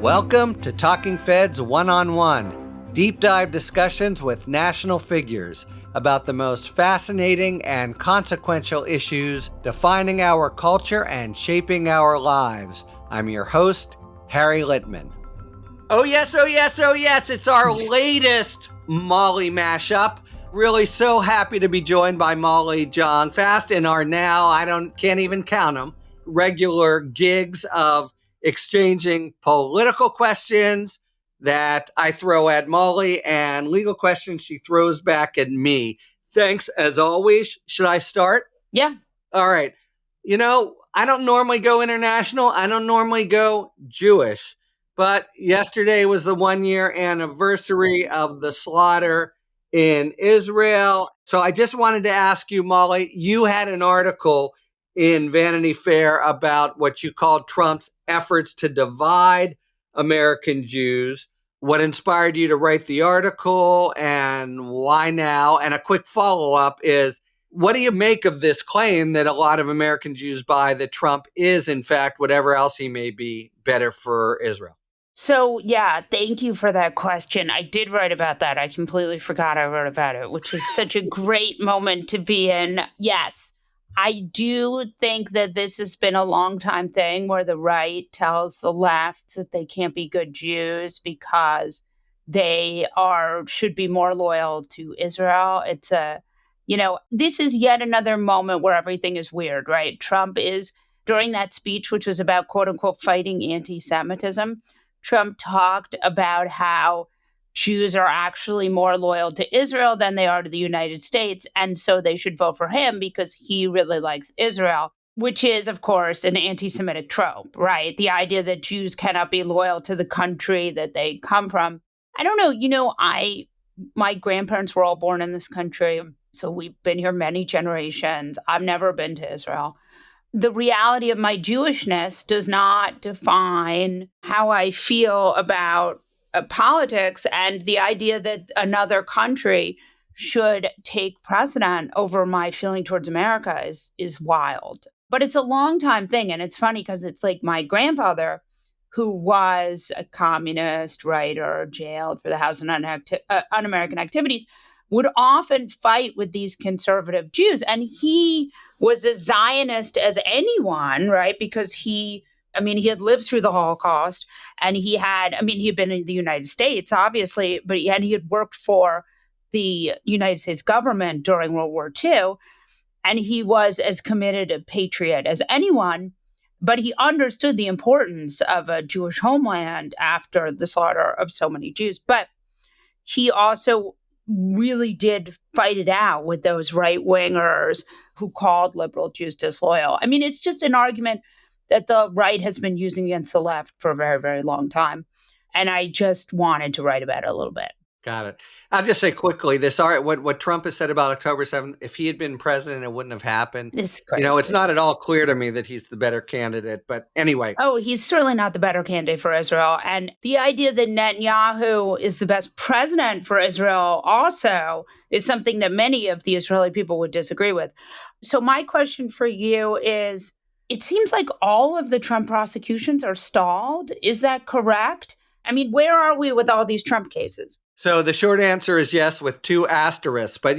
Welcome to Talking Feds One-on-One, deep dive discussions with national figures about the most fascinating and consequential issues defining our culture and shaping our lives. I'm your host, Harry Littman. Oh yes, it's our latest Molly mashup. Really so happy to be joined by Molly John Fast in our now, can't even count them, regular gigs of exchanging political questions that I throw at Molly and legal questions she throws back at me. Thanks as always. Should I start? Yeah. All right. I don't normally go international. I don't normally go Jewish. But yesterday was the 1-year anniversary of the slaughter in Israel. So I just wanted to ask you, Molly, you had an article in Vanity Fair about what you called Trump's efforts to divide American Jews. What inspired you to write the article and why now? And a quick follow-up is, what do you make of this claim that a lot of American Jews buy that Trump is, in fact, whatever else he may be, better for Israel? So, yeah, thank you for that question. I did write about that. I completely forgot I wrote about it, which was such a great moment to be in. Yes, I do think that this has been a long time thing where the right tells the left that they can't be good Jews because they should be more loyal to Israel. This is yet another moment where everything is weird, right? Trump is, during that speech, which was about, quote unquote, fighting anti-Semitism, Trump talked about how Jews are actually more loyal to Israel than they are to the United States. And so they should vote for him because he really likes Israel, which is, of course, an anti-Semitic trope, right? The idea that Jews cannot be loyal to the country that they come from. I don't know. My grandparents were all born in this country. So we've been here many generations. I've never been to Israel. The reality of my Jewishness does not define how I feel about politics, and the idea that another country should take precedent over my feeling towards America is wild. But it's a long time thing, and it's funny because it's like my grandfather, who was a communist writer, jailed for the House of Un-American Activities, would often fight with these conservative Jews. And he was as Zionist as anyone, right? Because he had lived through the Holocaust, and he had been in the United States, obviously, but he had worked for the United States government during World War II. And he was as committed a patriot as anyone, but he understood the importance of a Jewish homeland after the slaughter of so many Jews. But he also really did fight it out with those right-wingers who called liberal Jews disloyal. It's just an argument that the right has been using against the left for a very, very long time. And I just wanted to write about it a little bit. Got it. I'll just say quickly, what Trump has said about October 7th, if he had been president, it wouldn't have happened. It's crazy. It's not at all clear to me that he's the better candidate. But anyway. Oh, he's certainly not the better candidate for Israel. And the idea that Netanyahu is the best president for Israel also is something that many of the Israeli people would disagree with. So my question for you is, it seems like all of the Trump prosecutions are stalled. Is that correct? Where are we with all these Trump cases? So the short answer is yes, with 2 asterisks. But,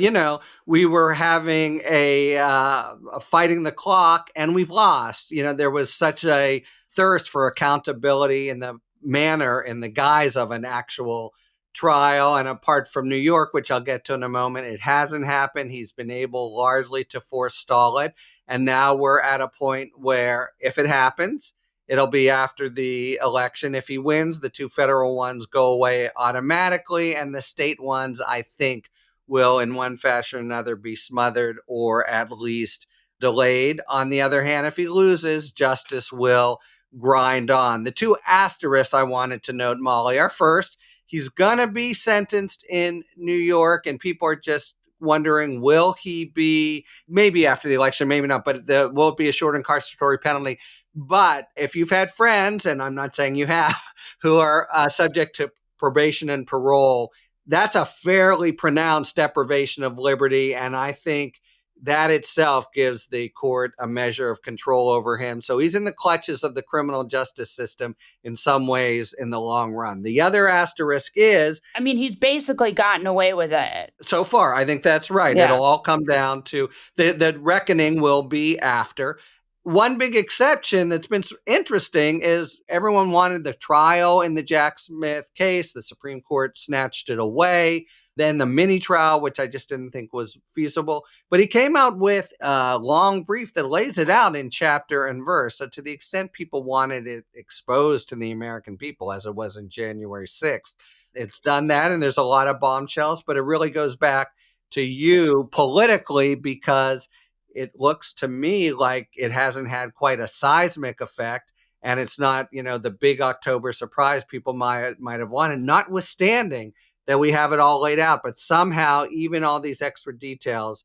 we were having a fighting the clock, and we've lost. There was such a thirst for accountability in the guise of an actual trial. And apart from New York, which I'll get to in a moment, it hasn't happened. He's been able largely to forestall it. And now we're at a point where if it happens, it'll be after the election. If he wins, the 2 federal ones go away automatically, and the state ones, I think, will in one fashion or another be smothered or at least delayed. On the other hand, if he loses, justice will grind on. The 2 asterisks I wanted to note, Molly, are first, he's going to be sentenced in New York, and people are just wondering, will he be, maybe after the election, maybe not, but will it be a short incarceratory penalty? But if you've had friends, and I'm not saying you have, who are subject to probation and parole, that's a fairly pronounced deprivation of liberty. And I think that itself gives the court a measure of control over him. So he's in the clutches of the criminal justice system in some ways in the long run. The other asterisk is, I mean, he's basically gotten away with it. So far, I think that's right. Yeah. It'll all come down to the reckoning will be after. One big exception that's been interesting is everyone wanted the trial in the Jack Smith case. The Supreme Court snatched it away. Then the mini trial, which I just didn't think was feasible. But he came out with a long brief that lays it out in chapter and verse. So to the extent people wanted it exposed to the American people, as it was in January 6th, it's done that. And there's a lot of bombshells, but it really goes back to you politically, because it looks to me like it hasn't had quite a seismic effect, and it's not, the big October surprise people might have wanted, notwithstanding that we have it all laid out. But somehow, even all these extra details,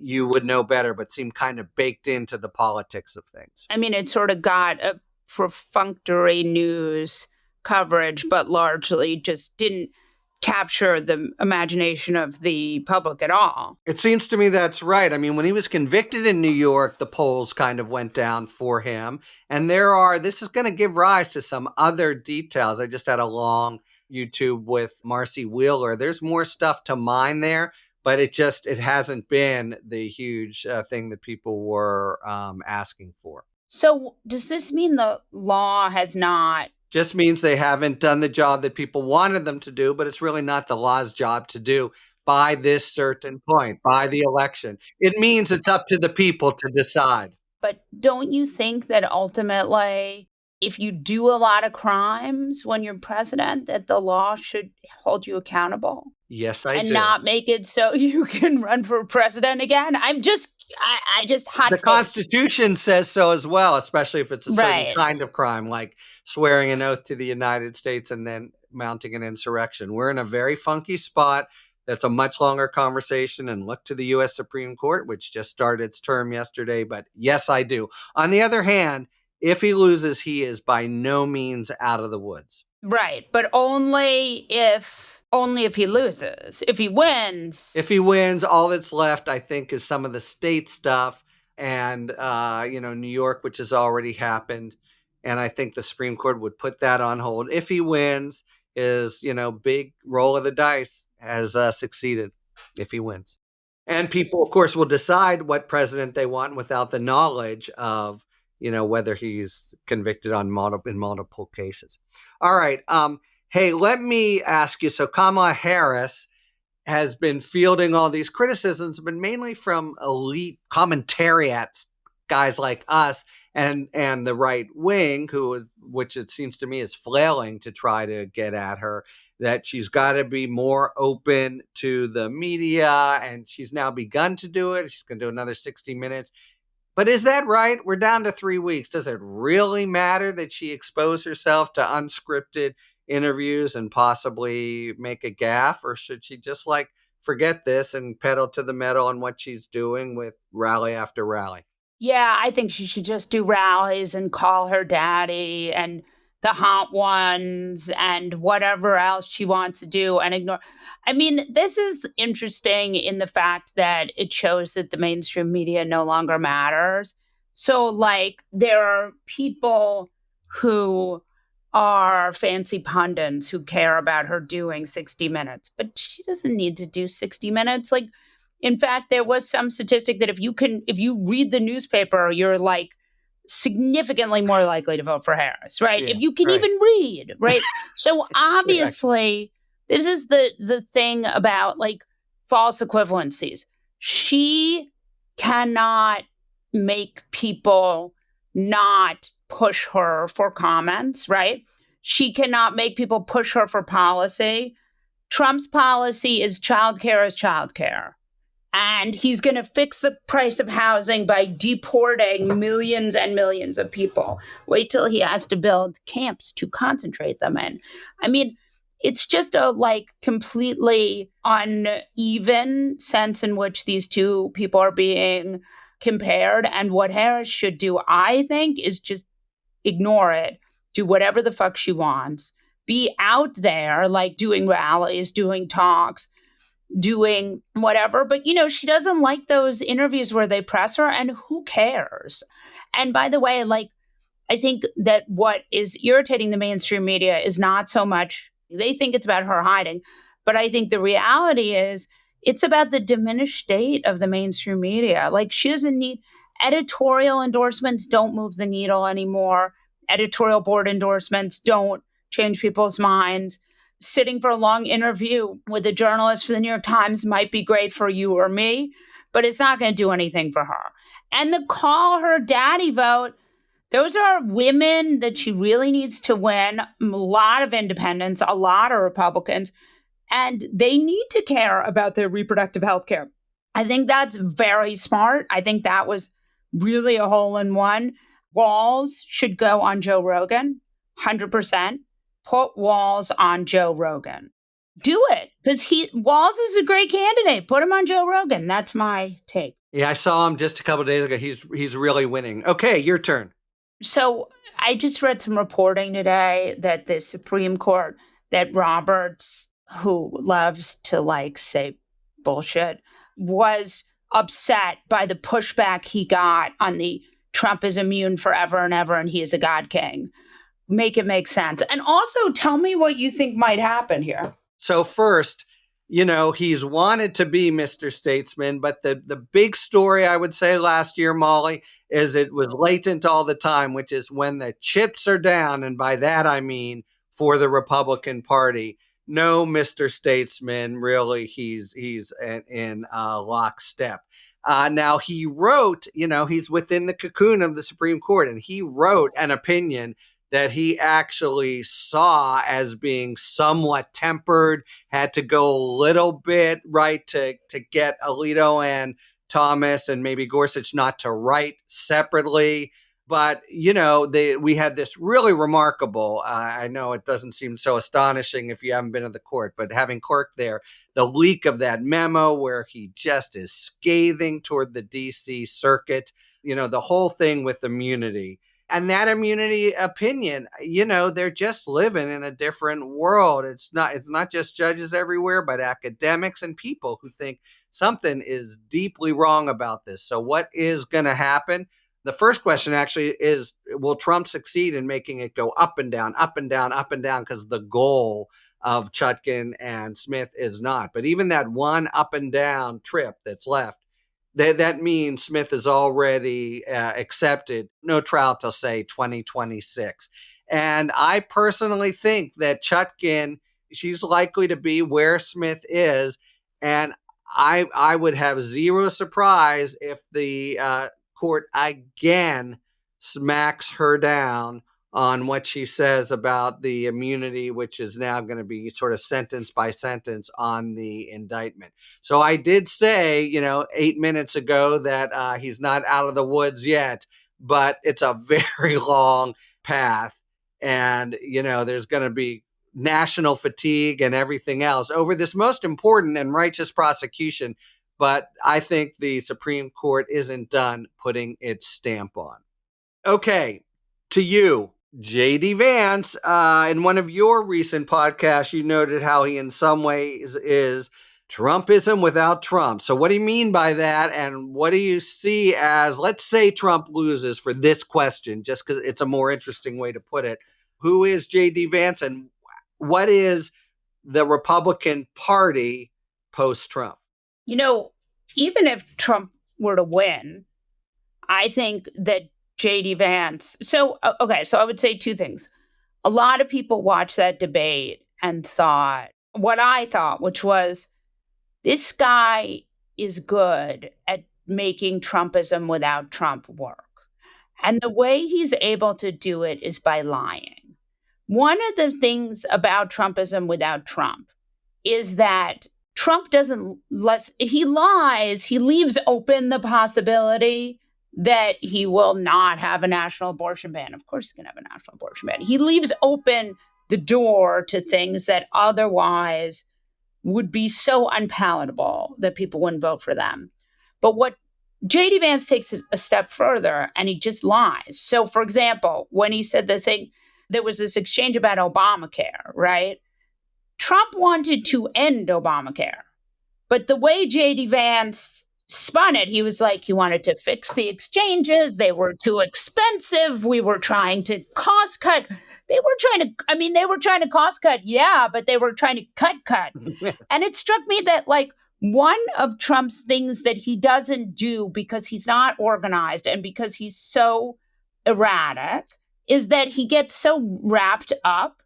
you would know better, but seem kind of baked into the politics of things. I mean, it sort of got a perfunctory news coverage, but largely just didn't capture the imagination of the public at all. It seems to me that's right. I mean, when he was convicted in New York, the polls kind of went down for him. And this is going to give rise to some other details. I just had a long YouTube with Marcy Wheeler. There's more stuff to mine there, but it hasn't been the huge thing that people were asking for. So does this mean the law has not? Just means they haven't done the job that people wanted them to do, but it's really not the law's job to do by this certain point, by the election. It means it's up to the people to decide. But don't you think that ultimately, if you do a lot of crimes when you're president, that the law should hold you accountable? Yes, I do. And not make it so you can run for president again? I just hot The take. Constitution says so as well, especially if it's a certain kind of crime, like swearing an oath to the United States and then mounting an insurrection. We're in a very funky spot. That's a much longer conversation, and look to the U.S. Supreme Court, which just started its term yesterday. But yes, I do. On the other hand, if he loses, he is by no means out of the woods. Right, but only if he loses. If he wins, all that's left, I think, is some of the state stuff and, New York, which has already happened. And I think the Supreme Court would put that on hold. If he wins, his, big roll of the dice has succeeded if he wins. And people, of course, will decide what president they want without the knowledge of, whether he's convicted in multiple cases. All right. Hey, let me ask you. So Kamala Harris has been fielding all these criticisms, but mainly from elite commentariats, guys like us and the right wing, which it seems to me is flailing to try to get at her, that she's got to be more open to the media, and she's now begun to do it. She's going to do another 60 Minutes. But is that right? We're down to 3 weeks. Does it really matter that she expose herself to unscripted interviews and possibly make a gaffe? Or should she just forget this and pedal to the metal on what she's doing with rally after rally? Yeah, I think she should just do rallies and call her daddy and the hot ones and whatever else she wants to do and ignore. I mean, this is interesting in the fact that it shows that the mainstream media no longer matters. So, there are people who are fancy pundits who care about her doing 60 Minutes, but she doesn't need to do 60 Minutes. In fact, there was some statistic that if you read the newspaper, you're significantly more likely to vote for Harris, right? Yeah, if you can even read, right? So obviously, this is the thing about false equivalencies. She cannot make people not push her for comments, right? She cannot make people push her for policy. Trump's policy is childcare is childcare. And he's going to fix the price of housing by deporting millions and millions of people. Wait till he has to build camps to concentrate them in. I mean, it's just a completely uneven sense in which these two people are being compared. And what Harris should do, I think, is just ignore it, do whatever the fuck she wants, be out there doing rallies, doing talks, doing whatever. But, she doesn't like those interviews where they press her, and who cares? And by the way, I think that what is irritating the mainstream media is not so much, they think it's about her hiding, but I think the reality is it's about the diminished state of the mainstream media. She doesn't need editorial endorsements, don't move the needle anymore. Editorial board endorsements don't change people's minds. Sitting for a long interview with a journalist for the New York Times might be great for you or me, but it's not going to do anything for her. And the call her daddy vote, those are women that she really needs to win. A lot of independents, a lot of Republicans, and they need to care about their reproductive health care. I think that's very smart. I think that was really a hole in one. Walls should go on Joe Rogan, 100%. Put Walls on Joe Rogan. Do it, because Walls is a great candidate. Put him on Joe Rogan. That's my take. Yeah, I saw him just a couple of days ago. He's really winning. Okay, your turn. So I just read some reporting today that the Supreme Court, that Roberts, who loves to say bullshit, was upset by the pushback he got on the Trump is immune forever and ever and he is a God king. Make it make sense. And also tell me what you think might happen here. So first, he's wanted to be Mr. Statesman, but the big story, I would say, last year, Molly, is it was latent all the time, which is when the chips are down, and by that I mean for the Republican Party, no Mr. Statesman, really, he's in lockstep. Now, he wrote, he's within the cocoon of the Supreme Court, and he wrote an opinion that he actually saw as being somewhat tempered, had to go a little bit right to get Alito and Thomas and maybe Gorsuch not to write separately. But, we had this really remarkable, I know it doesn't seem so astonishing if you haven't been to the court, but having clerked there, the leak of that memo where he just is scathing toward the DC circuit, the whole thing with immunity. And that immunity opinion, they're just living in a different world. It's not just judges everywhere, but academics and people who think something is deeply wrong about this. So what is going to happen? The first question actually is, will Trump succeed in making it go up and down, up and down, up and down? Because the goal of Chutkan and Smith is not. But even that one up and down trip that's left, that means Smith is already accepted, no trial till, say, 2026. And I personally think that Chutkan, she's likely to be where Smith is. And I would have zero surprise if the court again smacks her down on what she says about the immunity, which is now going to be sort of sentence by sentence on the indictment. So I did say, 8 minutes ago that he's not out of the woods yet, but it's a very long path. And, there's going to be national fatigue and everything else over this most important and righteous prosecution. But I think the Supreme Court isn't done putting its stamp on. Okay, to you. J.D. Vance, in one of your recent podcasts, you noted how he in some ways is Trumpism without Trump. So what do you mean by that? And what do you see as, let's say Trump loses for this question, just because it's a more interesting way to put it. Who is J.D. Vance and what is the Republican Party post-Trump? Even if Trump were to win, I think that J.D. Vance. So I would say two things. A lot of people watched that debate and thought what I thought, which was this guy is good at making Trumpism without Trump work. And the way he's able to do it is by lying. One of the things about Trumpism without Trump is that Trump he lies, he leaves open the possibility that he will not have a national abortion ban. Of course he's going to have a national abortion ban. He leaves open the door to things that otherwise would be so unpalatable that people wouldn't vote for them. But what J.D. Vance takes a step further and he just lies. So, for example, when he said there was this exchange about Obamacare, right? Trump wanted to end Obamacare. But the way J.D. Vance spun it, he was like, he wanted to fix the exchanges. They were too expensive. We were trying to cost cut. They were trying to cost cut, yeah, but they were trying to cut. And it struck me that, like, one of Trump's things that he doesn't do because he's not organized and because he's so erratic is that he gets so wrapped up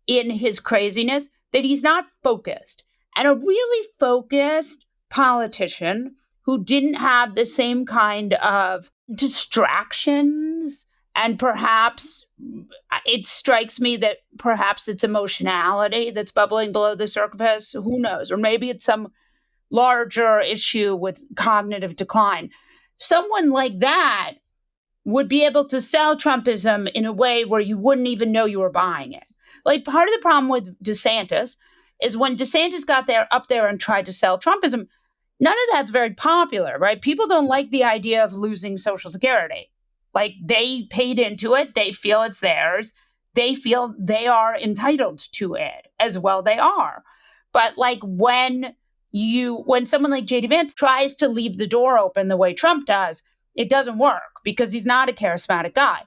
in his craziness that he's not focused. And a really focused politician who didn't have the same kind of distractions, and perhaps it strikes me that perhaps it's emotionality that's bubbling below the surface. Who knows? Or maybe it's some larger issue with cognitive decline. Someone like that would be able to sell Trumpism in a way where you wouldn't even know you were buying it. Like, part of the problem with DeSantis is when DeSantis got up there and tried to sell Trumpism, none of that's very popular, right? People don't like the idea of losing Social Security. Like, they paid into it. They feel it's theirs. They feel they are entitled to it as well. They are. But like when someone like J.D. Vance tries to leave the door open the way Trump does, it doesn't work because he's not a charismatic guy.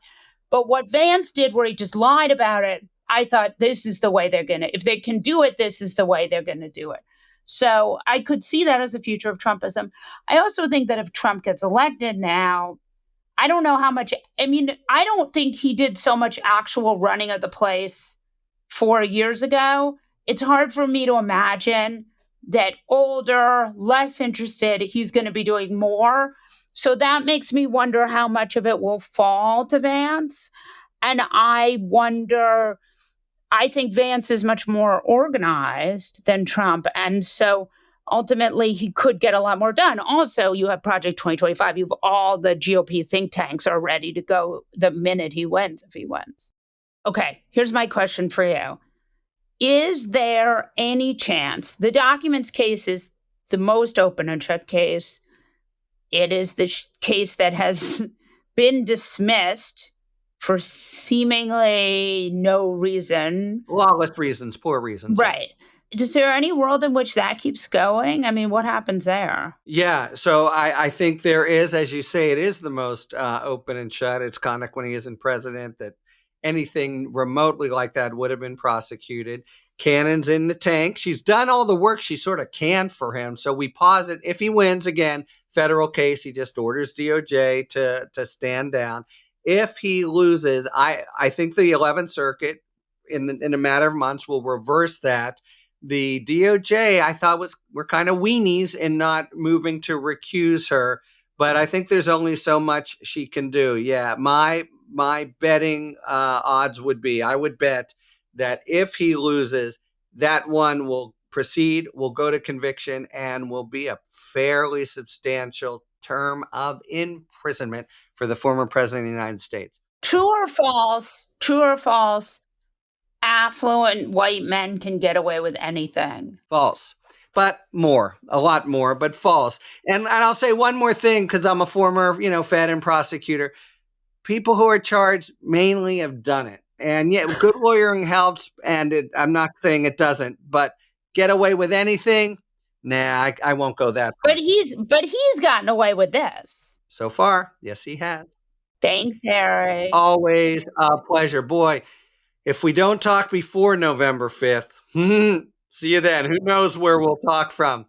But what Vance did, where he just lied about it, I thought, this is the way if they can do it, this is the way they're going to do it. So I could see that as a future of Trumpism. I also think that if Trump gets elected now, I don't know how much, I don't think he did so much actual running of the place 4 years ago. It's hard for me to imagine that older, less interested, he's going to be doing more. So that makes me wonder how much of it will fall to Vance. And I think Vance is much more organized than Trump. And so ultimately he could get a lot more done. Also, you have Project 2025. You have all the GOP think tanks are ready to go the minute he wins, if he wins. Okay, here's my question for you. Is there any chance, the documents case is the most open and shut case. It is the case that has been dismissed for seemingly no reason. Lawless reasons, poor reasons. Right. Is there any world in which that keeps going? I mean, what happens there? Yeah, so I think there is, as you say, it is the most open and shut. It's kind of like when he isn't president that anything remotely like that would have been prosecuted. Cannon's in the tank. She's done all the work she sort of can for him. So we posit if he wins again, federal case, he just orders DOJ to stand down. If he loses, I think the 11th Circuit in a matter of months will reverse that. The DOJ, I thought were kind of weenies in not moving to recuse her, but I think there's only so much she can do. Yeah, my betting odds would be, I would bet that if he loses, that one will proceed, will go to conviction, and will be a fairly substantial term of imprisonment for the former president of the United States. True or false? True or false? Affluent white men can get away with anything. False. But a lot more, but false. And I'll say one more thing, because I'm a former, Fed and prosecutor. People who are charged mainly have done it. And yeah, good lawyering helps. And I'm not saying it doesn't, but get away with anything? Nah, I won't go that far. But he's gotten away with this. So far, yes, he has. Thanks, Harry. Always a pleasure. Boy, if we don't talk before November 5th, see you then. Who knows where we'll talk from.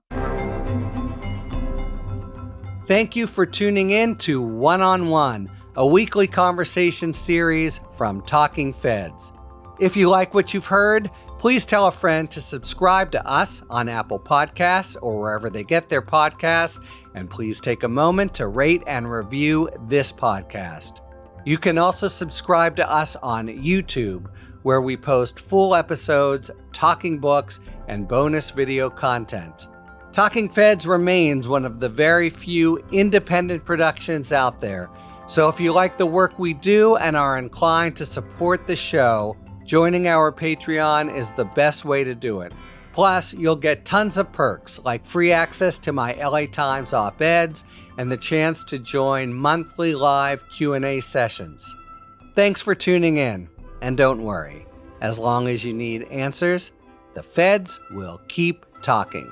Thank you for tuning in to One on One, a weekly conversation series from Talking Feds. If you like what you've heard, please tell a friend to subscribe to us on Apple Podcasts or wherever they get their podcasts, and please take a moment to rate and review this podcast. You can also subscribe to us on YouTube, where we post full episodes, talking books, and bonus video content. Talking Feds remains one of the very few independent productions out there, so if you like the work we do and are inclined to support the show, joining our Patreon is the best way to do it. Plus, you'll get tons of perks like free access to my LA Times op-eds and the chance to join monthly live Q&A sessions. Thanks for tuning in, and don't worry, as long as you need answers, the feds will keep talking.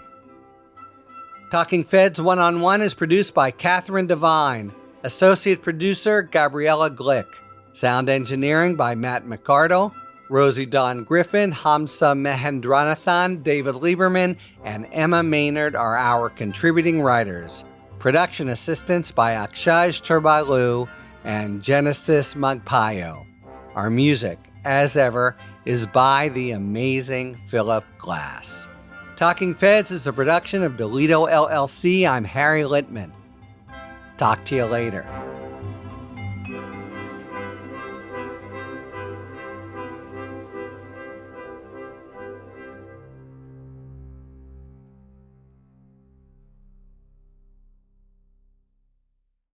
Talking Feds One-on-One is produced by Catherine Devine. Associate producer, Gabriella Glick. Sound engineering by Matt McArdle. Rosie Dawn Griffin, Hamza Mehendranathan, David Lieberman, and Emma Maynard are our contributing writers. Production assistance by Akshaj Turbalu and Genesis Magpayo. Our music, as ever, is by the amazing Philip Glass. Talking Feds is a production of Delito LLC. I'm Harry Littman. Talk to you later.